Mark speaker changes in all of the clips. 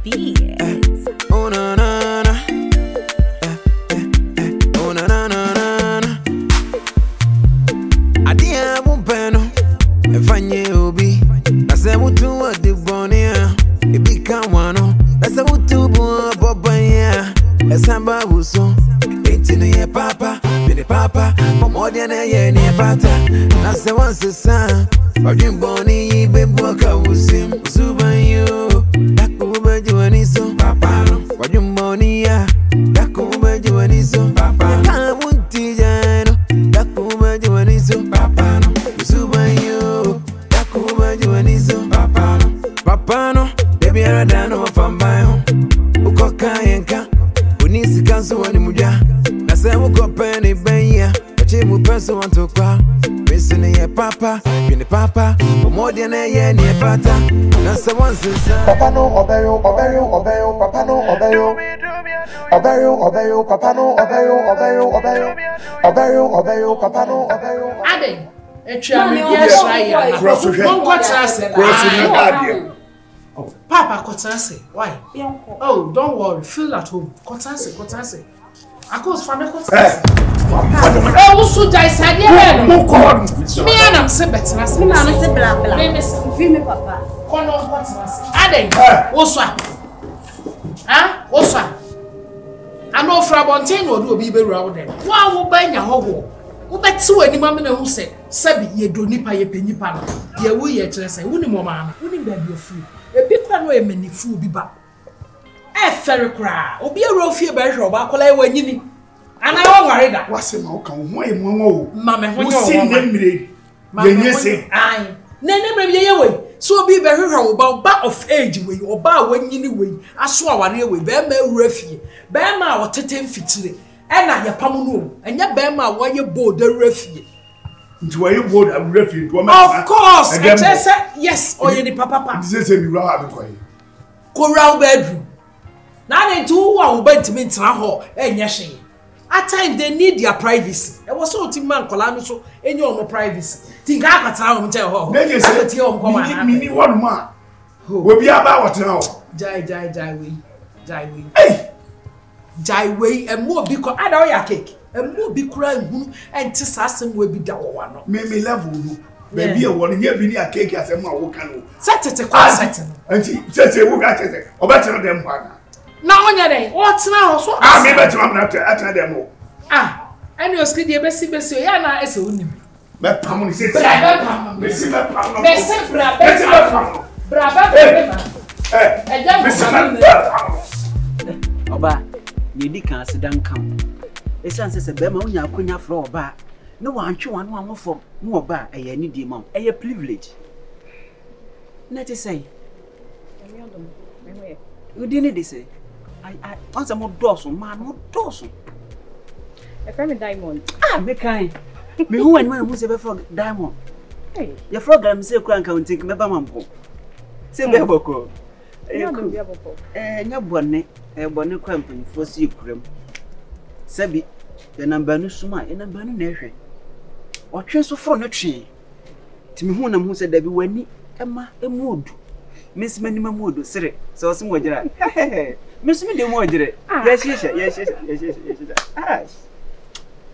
Speaker 1: beat.
Speaker 2: Oh na na na. Oh na na na na. Adia bumpeno. Efanye obi. Ase mutu wa de bonia. Ebi kanwano. Ase mutu bo bobanya. Esamba buso. Etinu ye papa. Bini papa. Momodia na ye ni pata. Nase wanse sa. Wajin boni bebo ka usim. Usubanyo. Dakuba juaniso. Papa no. Wajin boni ya. Dakuba juaniso. Papa no. Kamunti jano. Dakuba juaniso. Papa no. Usubanyo. Dakuba juaniso. Papa no. Papa no. Baby aradano fambayo. Ukoka yenka. Unisi kansu wani muja. Nase uko peni benya. Chimu peso wantokwa. Missing ye papa, bini papa, momodia na ye ni pata. Nasa once
Speaker 3: Papa no obeyo, papa no obeyo. Obeyo, papa no obeyo, papa no obeyo.
Speaker 4: Ade, Papa, Kotanse, why? Oh, don't worry, feel at home. Kotanse. I cause family Kotanse. Oh, so Jais had me and I'm saying better. Me, I'm saying blah. Me, Papa. Come on, Kotanse. Ade, Oswa. Huh? Oswa. I know Frabontain will do a baby round there. Why will buy your hog? Who bet so any mamma who said, Sabi, ye do nipa ye penny pan. Ye will ye to say, Wouldn't mamma, wouldn't there be a free? A big one way many fool be back. Eh, fairy cry, or be a row fear by your back when you need. And I won't worry that. What's a malcolm? Why, Mamma, who sing them me? Mamma, say, I. Nene, maybe ye way. So be very about back of age way or bar when you way. I saw one year with Bama refugee. Bama or 10 feet. And I your pamuno, and your Bama while you board the refugee.
Speaker 5: Into a board of refuge.
Speaker 4: Of course, yes, or any papa.
Speaker 5: This is a mirror.
Speaker 4: Corral bedroom. Now they do one went to me to her and yashing. At times they need their privacy. I was so team man Colano so any more privacy. Think I can tell her.
Speaker 5: Then say me one man. We'll be about now. Jai way and more because I know your cake. And more be crying and Tissassin will be down one. Maybe level. Maybe a 1 year be a cake as a more can. Set it a question. And she says, "Who got it? Or better than one." Now, on your day, what's now? So I may better after them. Ah, and you're skinny, Bessie, Yana is a woman. But Pamon says,
Speaker 6: Oba, you can't sit down. Come. It sounds a bema when you're queen for Oba. No one, you want one more for more bar, a need the mom, a privilege. Not to say, you didn't say. I want some more dorsal, man, more dorsal.
Speaker 7: A friend diamond.
Speaker 6: Ah, be kind. Me who and when who's ever for diamond. Hey, your program say crank and take me bambo. Say me boko. Your bonnet, a bonnet company for sea cream. Sabi, the number no suma, and a burning nation. Or transfer from a tree. To me, who said there be when Emma a mood. Miss Minimum Wood, sir, so some way. Miss me the more direct. Yes.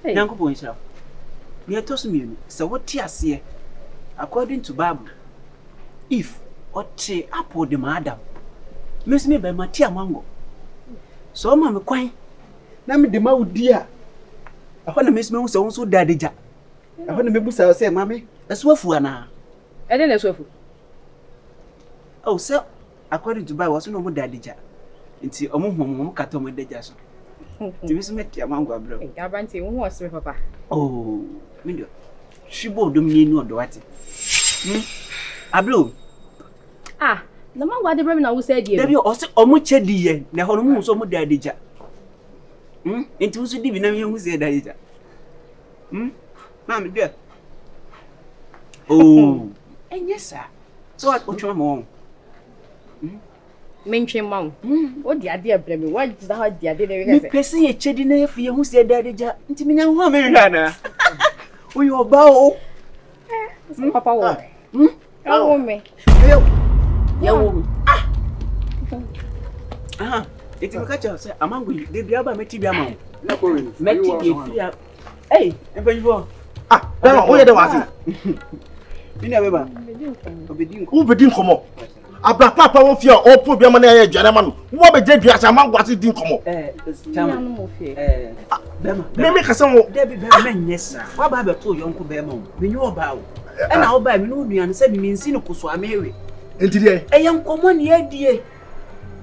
Speaker 6: Hey, Uncle Boyshell. You are tossing me. So what tears here? According to Bible, if or tea apple the madam, miss me by my tea mango. So, Mamma Quine, Nammy the Mau dear. I want to miss me so daddy jack. I want to be Bussa say, Mammy, that's what for now.
Speaker 7: I didn't know.
Speaker 6: Oh, sir, according to Bible, was no more daddy jack. Until a moment, cut on my dejas. To miss me, your mango, bro.
Speaker 7: Gabanti, who was with Papa?
Speaker 6: Oh, Mingo. She bought the meaning of the water. A blue. Ah, the man got the women who said you also almost a dear, the whole so much daddy jack. It was a divine who said that. Mammy, dear. Oh, and yes, sir. So I put your mom.
Speaker 7: Mention mom. What the idea, Bremy? What is the hard idea?
Speaker 6: Pressing a cheddy for you who said daddy jack into me now, Americana. We will bow.
Speaker 7: Papa, oh, me.
Speaker 6: Yo, Aha. Eti me catch say amango de bia ba meti bia ma. Na ko we. Meti de fia. Hey, empanyibo.
Speaker 1: Ah, bema wo ye de wase.
Speaker 6: Bini abeba.
Speaker 1: Obedi nkomo. Abra papa won fia opo bia ma na ye adwane ma no. Wo be je dua sa amango ase di nkomo.
Speaker 6: Chama. Bema.
Speaker 1: Me ka se wo
Speaker 6: de bi bema nyesa. Wa ba be to yonko bema wo. Me nyu oba wo. E na oba me no nua no se bi me nsi no koso amewe.
Speaker 1: enti de
Speaker 6: E ye nkomo ne adie.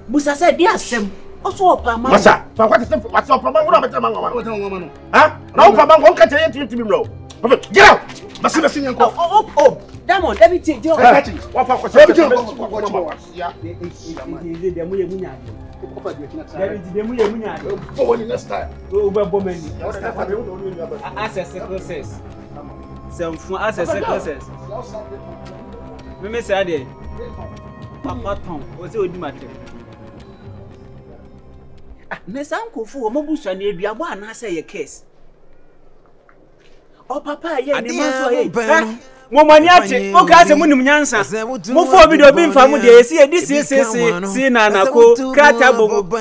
Speaker 6: Busa se di asem. Oso opa ma.
Speaker 1: Masa, fa kwate se wase opa ma wo na beta ma ngoma no. Ha? Na opa ma ngo nka teye timi bro. Get out. Basi basi nyanko.
Speaker 6: Oh. Diamond, let me take you.
Speaker 1: Wa fa ko se
Speaker 6: de mu ye munya. De mu ye munya.
Speaker 1: For when next time.
Speaker 6: O be bo mani. Access process. Some fun access process. Me say ade. Papa ton, o se odi mate. Me san kofu o mabusa na eduabo ana say ye case. O papa ye ni manso ye. Mo mani ate o ka se munim nyansa mo fo bi do bi mfa mu de esi edi si na nako krata bobo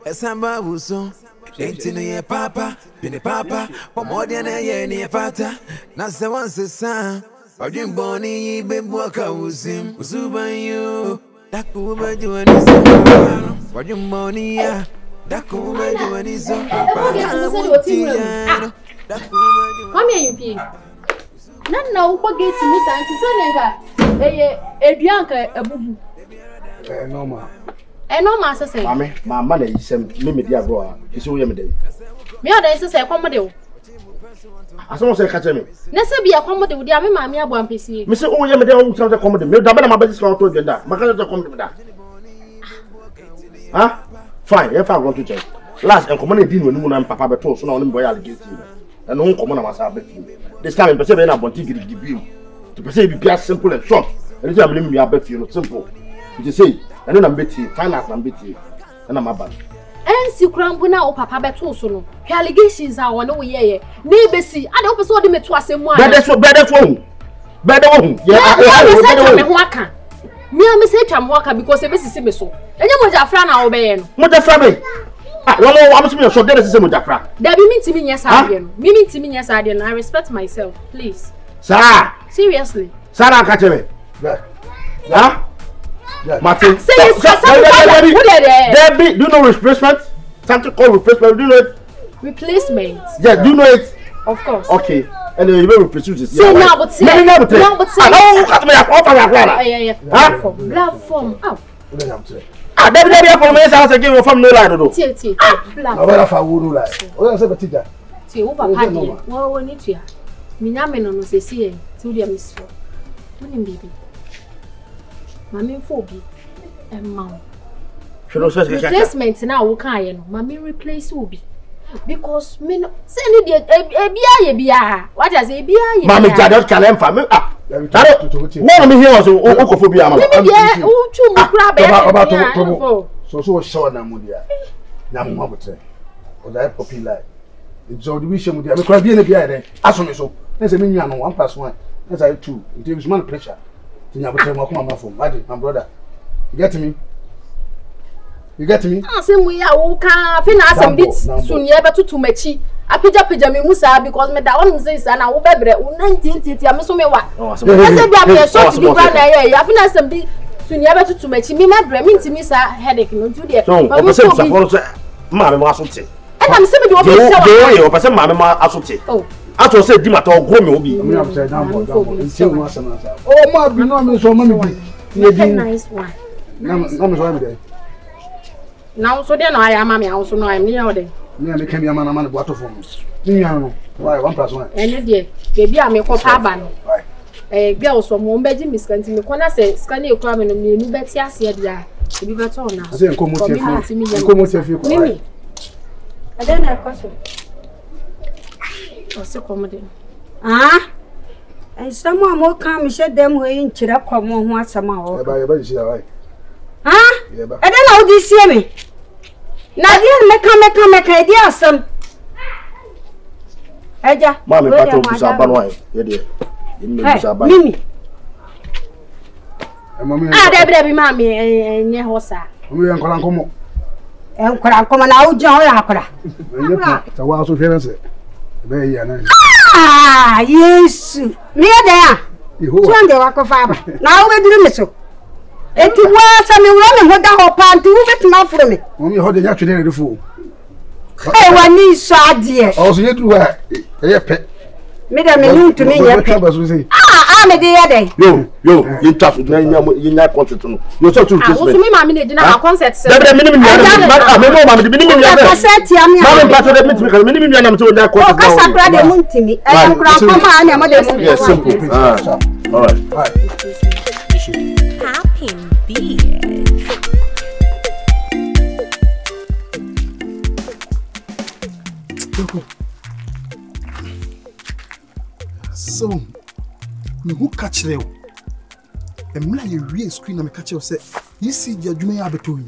Speaker 2: esamba buso entino ye papa bine papa pomodia na ye ni fata na se wanse sa odin boni bebu aka usim usubanyo dakuba juani so odin boni ya dakuba juani so
Speaker 7: Come here, you Nana uko gate ni santi so nenga eduanka abubu normal sese
Speaker 1: mame mama na yisem me dia bro a isi wo ye me dey
Speaker 7: me oda sese komode wo
Speaker 1: aso se ka che me
Speaker 7: na se bia komode wo dia me mama abo ampesi
Speaker 1: me se wo ye me dey wo se komode me da ba na mabadi ska to genda maka se komode da ha fine if I want to check last en komode di no ni mu na papa beto so na oni boy allegate and no komo na masa beto this time in person na bonti gidigidi to person be simple and short and this am me abet you simple you say and na mbeti finance na mbeti na maba
Speaker 7: ensi krambu na o papa beto so no allegations a wona wo ye na ebesi ade wo person o de meto asemu a
Speaker 1: bede wo
Speaker 7: yeah me ho aka me am say twam ho aka because ebesi se me so enye mo jafra na wo be ye no
Speaker 1: mo jafra me well, I'm saying so there is some Jafra.
Speaker 7: There be me to me yes I no. I respect myself, please.
Speaker 1: Sarah.
Speaker 7: Seriously.
Speaker 1: Sarah catch me. Huh? Martin.
Speaker 7: Say yes,
Speaker 1: Debbie, do you know replacement? Something called replacement. Do you know it?
Speaker 7: Replacement.
Speaker 1: Yeah, do you know it?
Speaker 7: Of course.
Speaker 1: Okay. And you will replace this.
Speaker 7: Say no, but say.
Speaker 1: No, but say.
Speaker 7: No,
Speaker 1: cut me off.
Speaker 7: Yeah. Platform. Oh.
Speaker 1: Debbie for me house again from no line do.
Speaker 7: Tie.
Speaker 3: Abara fa wo no line. O say betija.
Speaker 7: Tie wo papa die. Wo ni tua. Minya me no sesi e. Ti wo dia misfo. Woni bibi. Mami fo bi. Emma. Replacement na wo kan ye no. Mami replace wo bi. Because me no say ni dia e bia. What I say bia ye.
Speaker 1: Mami jadot kalem fa me one me here was okofobia ma.
Speaker 7: Me dia wo chu mu kura be.
Speaker 3: So show na mu dia. Na mu abotre. O da popular. So the wish mu dia. Me kura bi na bia dey. Aso me so. Na say me nua no 1+1. Na say 2. It is man pressure. Tinya abotre mo akoma ma fom. Adi, my brother. You get me?
Speaker 7: Say we ya wo kan fi na asem bit sunye betutu machi. Apija me musa because me da won say na wo bebre wo 19 am so me wa. Say bia me short di bra na ya fi na asem bi sunye betutu machi me mebre me ntimi sa headache no ntu de.
Speaker 1: Ma me say support say ma me asote.
Speaker 7: E na me say me de wo be say
Speaker 1: wa. O person ma me asote. Oh. Ato say di mata ogro me obi.
Speaker 3: Me am say down board. Nti wo asem na say. Oh ma bi no me so ma me bi.
Speaker 7: Nice one.
Speaker 3: Na me so me dey.
Speaker 7: Now so there no I am me house no I am near there.
Speaker 3: Me am can be man man boato for me. Me no. Why 1+1?
Speaker 7: Ene dey. Baby am ko pa ba no. Girl so mo mbeji miskanti me kona say scan e kwa me no me nu beti ase dia. Ebi beto na.
Speaker 3: Say nkomo tie fi.
Speaker 7: Mimi. Ada na kwaso. O se komode.
Speaker 8: And someone more come share them way in Chira come on once a mile.
Speaker 3: Everybody see that.
Speaker 8: I don't know this year me. Now make idea some. Eja.
Speaker 1: Mami pato bisa banwai. Ye
Speaker 8: Mimi.
Speaker 3: Mami.
Speaker 7: Debi mami nye hosa.
Speaker 3: Mami en kola nkomo.
Speaker 8: Enkora nkoma na ujo ho yakora.
Speaker 3: Ta wa so hwe na se. Be ya na.
Speaker 8: Ah, Yesu. Me da ya. Tuande wakofa ba. Na wo beduru me so. Enti wa sa me wura me hoda ho pa nti wo betima afuro me.
Speaker 3: Mommy ho de nya twede ne fo.
Speaker 8: Eh wani so ade.
Speaker 3: O so yedu wa e pe.
Speaker 8: Me da me ntu me nya pe. Me de ya dey.
Speaker 1: Yo, you tough you nya concert no. You so to
Speaker 7: kiss me. So me ma me dey na concert se.
Speaker 1: Da me me ma me me nya.
Speaker 8: Concert ya me.
Speaker 1: Ma me pato de me nya na me so nya concert.
Speaker 8: O ka sakra de muntimi. E nkura koma na ma de mu.
Speaker 1: Yes, simple. All right.
Speaker 9: Happy beard.
Speaker 3: So, me who catch you? Emla ye real screen na me catch you say, you see the adwuma ya beto yi.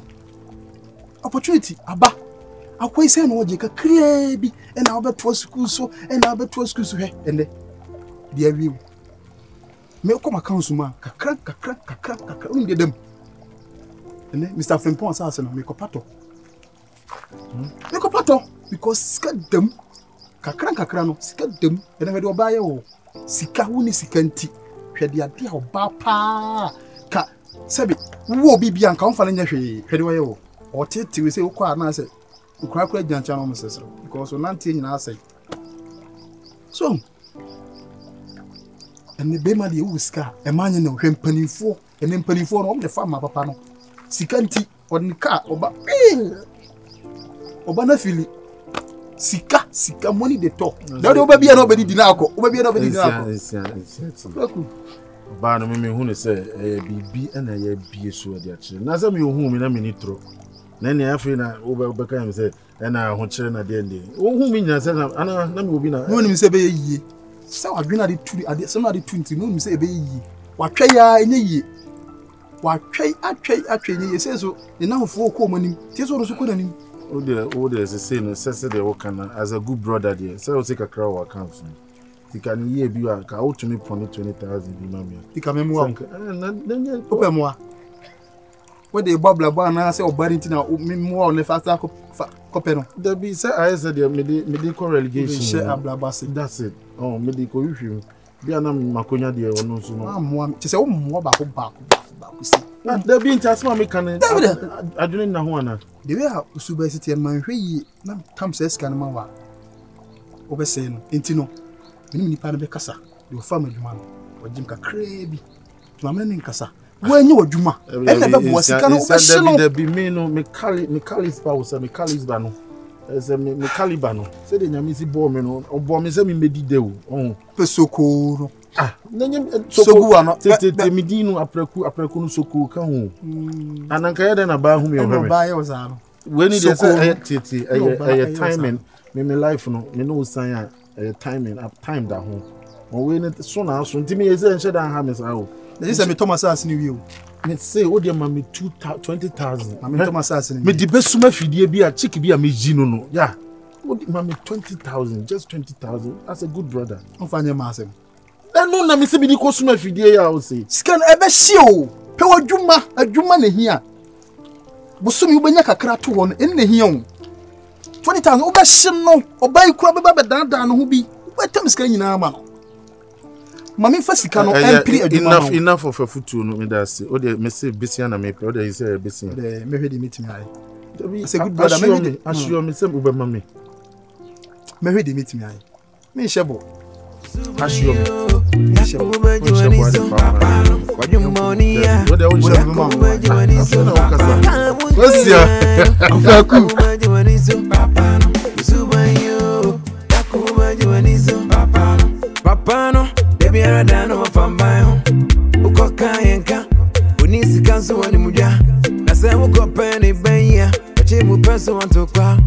Speaker 3: Opportunity aba. Akwai say no je ka clear bi e na obeto school so, e na obeto school so he ende. Dia wi. Me ko ma council ma kakra unu de dem. Ende Mr. Frimpong say no me ko pato. Me ko pato because sika dem kakra no sika dem e na me de oba ye o. Sika woni sika nti hwede ade a oba pa ka sebi wo bibia nka onfa nya hwede wo ye wo o tete we say wo kwa na say ukura jancha no msesero because o nante nyina say so ene be ma de wo sika e manye na hwe mpanifo ene mpanifo no omde fa ma papa no sika nti odnika oba na fili Sika money they talk. Now the obabi no bedi dinako. Obabi no bedi dinako.
Speaker 1: Ba no me hu ne say bibi na ya bie so de akire. Na say me hu me na me nitro. Na ne afi na obeka me say na ho kire na de ndi. Wo hu me nyina say na me obi na.
Speaker 3: No ni me say be yie. Say wadwena de tu ade say na de 20 no me say be yie. Watwa ya enye yie. Atwe enye say so ne na hofo ko manim. Tie so so ko nanim.
Speaker 1: Oh there is a saying say they work as a good brother there. Say we take a crowd account. You can hear be ka out to me pon 20,000 bi mama.
Speaker 3: You can memo open mo. What they babla ba na say obari ntina memo on the faster copy no.
Speaker 1: There be say I said there medical relegation.
Speaker 3: Share ablaba say
Speaker 1: that's it. Oh medical issue. Bi ana makonya there ono so no.
Speaker 3: Mo say wo mo ba ko see.
Speaker 1: There be intasma me kan adwene na ho ana.
Speaker 3: The way how University and man hwe na tam say scan man wa obese no enti no mini nipa na be kasa the family man wajim ka krebi to amene nkasa wanyi wadwuma e na be bo sika no obese no
Speaker 1: there be me no me caliber wo say me caliber no ese me caliber no say de nyame si bo me no obo me say me medide wo oh
Speaker 3: pesoko no
Speaker 1: sogu ano tete midinu apreku no soku ka ho ananka ye na ba hu me ohwe
Speaker 3: ba ye ozaro
Speaker 1: when it is a timing me life no me no san a timing up time that home o we ne so na so ntimi ye say nche dan ha me sa o
Speaker 3: they say me Thomas asini wi o
Speaker 1: me say o de ma me 20,000
Speaker 3: me Thomas asini
Speaker 1: me di besuma fidie bi a chick bi a me ji no yeah o de ma me 20,000 just 20,000 as a good brother
Speaker 3: on fanye ma asem
Speaker 1: no na me se bi di ko suma fidie ya o say
Speaker 3: scan e be hie o pe adwuma na hia Busumi ubenya kakra to won enne hia o 20,000 oba hye no oba ikura beba bedandan no ho bi obetam sika nyina ma no mami fa sika no empiri adwuma
Speaker 1: enough of a futu no me da say o de me say besia na me o de say besia
Speaker 3: de me hwedi meeting ai say good brother me hwedi
Speaker 1: assure me say ube mami
Speaker 3: me hwedi meeting ai me shebo
Speaker 1: assure me
Speaker 2: Papano, baby, I don't know if I'm buying. Ukoka yenka, unisi kansu wani muja. Nasa uko penny benya, wachimu peso wantoka.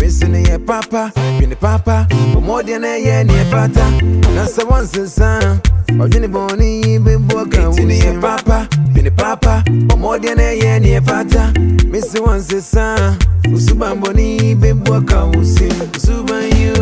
Speaker 2: Missing ye papa, bini papa, umodi na ye ni pata. Nasa wansi sana, wajini boni bimboka. Missing ye papa, bini papa, umodi na ye ni pata. Missing wansi sana, usubamboni bimboka usim, usubanyu.